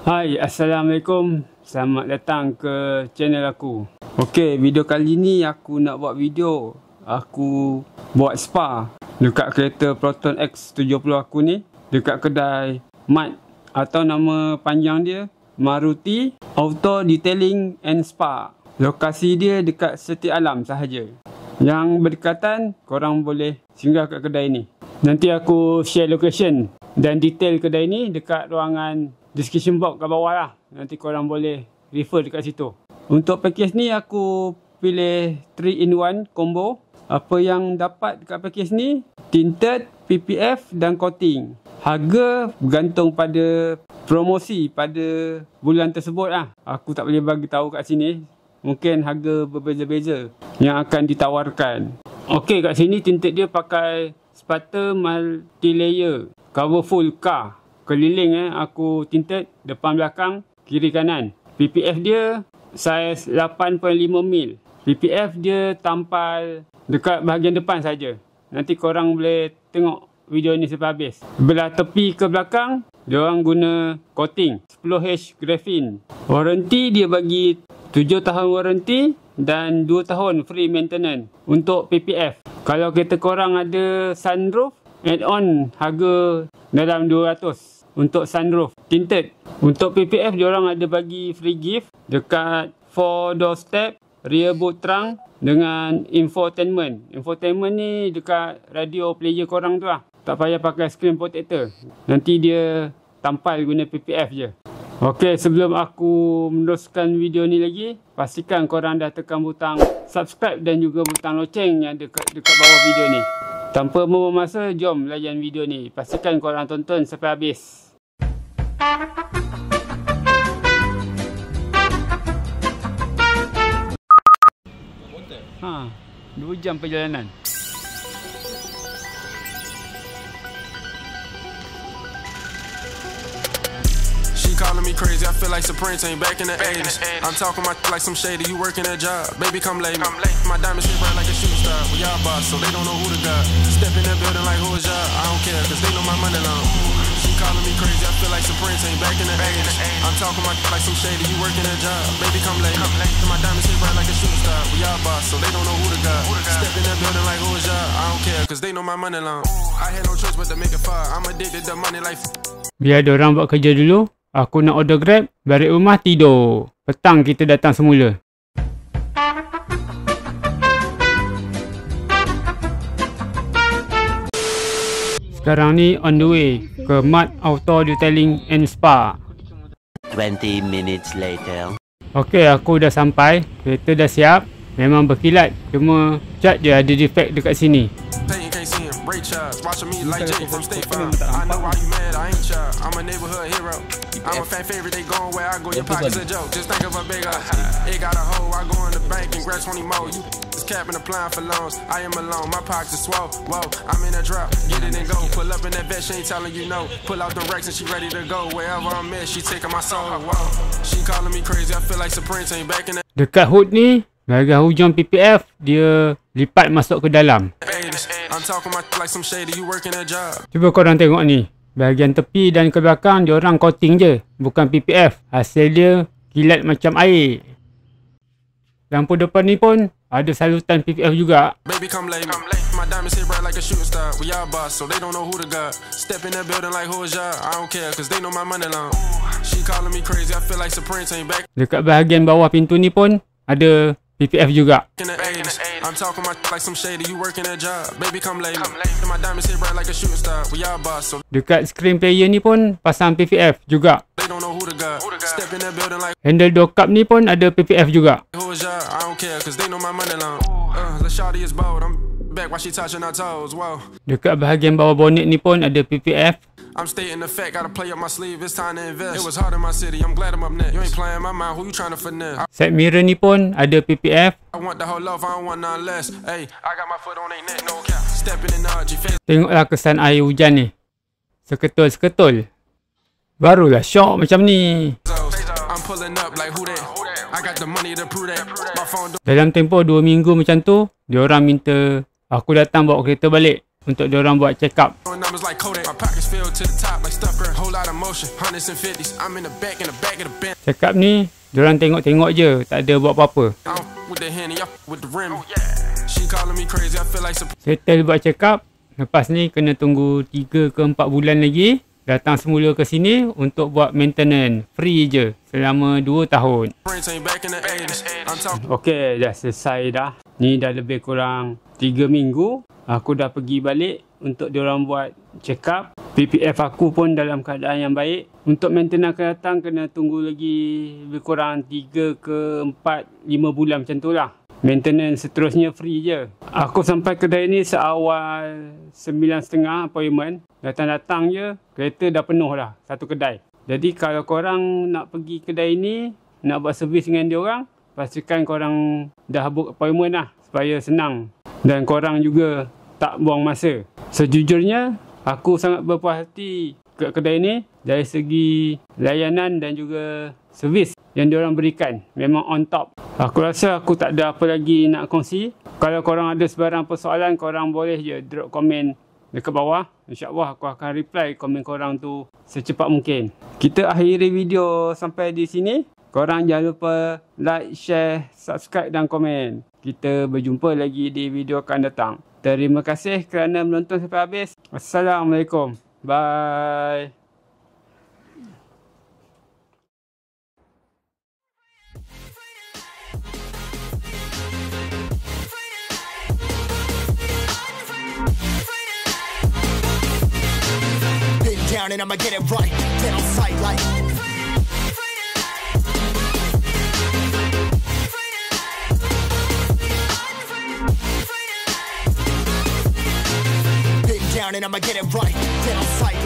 Hai, Assalamualaikum. Selamat datang ke channel aku. Okey, video kali ni aku nak buat video aku buat spa dekat kereta Proton X70 aku ni, dekat kedai Mat, atau nama panjang dia Maruti Auto Detailing and Spa. Lokasi dia dekat Setia Alam sahaja. Yang berdekatan, korang boleh singgah kat kedai ni. Nanti aku share location dan detail kedai ni dekat ruangan description box kat bawah lah. Nanti korang boleh refer dekat situ. Untuk package ni aku pilih 3-in-1 combo. Apa yang dapat dekat package ni, tinted, PPF dan coating. Harga bergantung pada promosi pada bulan tersebut lah. Aku tak boleh bagi tahu kat sini. Mungkin harga berbeza-beza yang akan ditawarkan. Okey, kat sini tinted dia pakai sepata multi layer, cover full car. Keliling aku tinted depan belakang, kiri kanan. PPF dia saiz 8.5mm. PPF dia tampal dekat bahagian depan saja. Nanti korang boleh tengok video ni sampai habis. Belah tepi ke belakang, diorang guna coating 10H graphene. Warranty dia bagi 7 tahun warranty dan 2 tahun free maintenance untuk PPF. Kalau kereta korang ada sunroof, add-on harga dalam 200 untuk sunroof tinted. Untuk PPF diorang ada bagi free gift dekat 4 door step, rear boot trunk dengan infotainment. Infotainment ni dekat radio player korang tu lah. Tak payah pakai screen protector. Nanti dia tampal guna PPF je. Okey, sebelum aku meneruskan video ni lagi, pastikan korang dah tekan butang subscribe dan juga butang loceng yang dekat bawah video ni. Tanpa membuang masa, jom layan video ni. Pastikan korang tonton sampai habis. Ha, 2 jam perjalanan. Calling me crazy, I feel like Supreme Team back in the 80s. I'm talking my like some shady, you working a job. Baby, come late. My diamonds hit bright like a shooting star. We all boss, so they don't know who the god. Step in that building like who is y'all? I don't care, cause they know my money long. She calling me crazy, I feel like Supreme Team back in the 80s. I'm talking my like some shady, you working a job. Baby, come late. My diamonds hit bright like a shooting star. We all boss, so they don't know who the god. Step in that building like who is y'all? I don't care, cause they know my money long. I had no choice but to make it far. I'm addicted to money like. Biar diorang buat kerja dulu. Aku nak order Grab, balik rumah tidur. Petang kita datang semula. Sekarang ni on the way ke Mat Auto Detailing and Spa. 20 minutes later. Okey, aku dah sampai. Kereta dah siap. Memang berkilat. Cuma cat je ada defect dekat sini. Watching me like Jay from State Farm. I know why you mad, I ain't child. I'm a neighborhood hero. I'm a fan favorite, they going where I go. Your pockets a joke. Just think of a big it got a hole. I go in the bank and grab 20 more. You just capping, applying for loans. I am alone, my pockets are swole. Whoa, I'm in a drop. Get it and go. Pull up in that vet, she ain't telling you no. Pull out the racks and she ready to go. Wherever I'm at, she taking my soul. Whoa, she calling me crazy. I feel like Supreme Team back in the. Dekat hood ni, gara-gara hujan PPF, dia lipat masuk ke dalam. Cuba korang tengok ni. Bahagian tepi dan ke belakang diorang coating je. Bukan PPF. Hasil dia kilat macam air. Lampu depan ni pun ada salutan PPF juga. Baby come late. My diamonds hit bright like a shooting star. We all boss, so they don't know who the god. Step in that building like who is y'all? I don't care, cause they know my money long. She calling me crazy, I feel like Supreme Team back. Dekat bahagian bawah pintu ni pun ada PPF juga. I'm talking my like some shady, you working a job. Baby come late. My diamonds hit bright like a shooting star. We all boss, so dekat screen player ni pun pasang PPF juga. They don't know who the god. Step in that building like handle door cup ni pun ada PPF juga. Who is y'all? I don't care, cause they know my money long. The shawty is bold. I'm back while she touching her toes. Whoa. Dekat bahagian bawah bonnet ni pun ada PPF. I'm stating the fact, gotta play up my sleeve, it's time to invest. It was hard in my city, I'm glad I'm up next. You ain't playing my mind, who you trying to finesse? Side mirror ni pun ada PPF. I want the whole love, I don't want none less. Hey, I got my foot on their neck, no cap. Stepping in the RG face. Tengoklah kesan air hujan ni. Seketul-seketul. Barulah syok macam ni. I'm pulling up like who that? I got the money to prove that. My phone. Dalam tempoh 2 minggu macam tu, diorang minta aku datang bawa kereta balik. untuk diorang buat check up. Numbers like Kodak, my pockets filled to the top like stuffer, whole lot of motion, hundreds and fifties. I'm in the back of the bench. Check up ni diorang tengok-tengok je, tak ada buat apa-apa. With the Henny, with the rim. She calling me crazy, I feel like some. Settle buat check up. Lepas ni kena tunggu 3 ke 4 bulan lagi. Datang semula ke sini untuk buat maintenance. Free je selama 2 tahun. Okey, dah selesai dah. Ni dah lebih kurang 3 minggu. Aku dah pergi balik untuk diorang buat check up. PPF aku pun dalam keadaan yang baik. Untuk maintenance akan datang kena tunggu lagi lebih kurang 3 ke 4, 5 bulan macam tu lah. Maintenance seterusnya free je. Aku sampai kedai ni seawal 9.30 appointment. Datang-datang je, kereta dah penuh dah, satu kedai. Jadi kalau korang nak pergi kedai ni, nak buat servis dengan diorang, pastikan korang dah book appointment lah, supaya senang. Dan korang juga tak buang masa. Sejujurnya, aku sangat berpuas hati ke kedai ni dari segi layanan dan juga servis yang diorang berikan. Memang on top. Aku rasa aku tak ada apa lagi nak kongsi. Kalau korang ada sebarang persoalan, korang boleh je drop komen dekat bawah. InsyaAllah aku akan reply komen korang tu secepat mungkin. Kita akhiri video sampai di sini. Korang jangan lupa like, share, subscribe dan komen. Kita berjumpa lagi di video akan datang. Terima kasih kerana menonton sampai habis. Assalamualaikum. Bye. Down and I'ma get it right, dead on sight like been down and I'ma get it right, dead on sight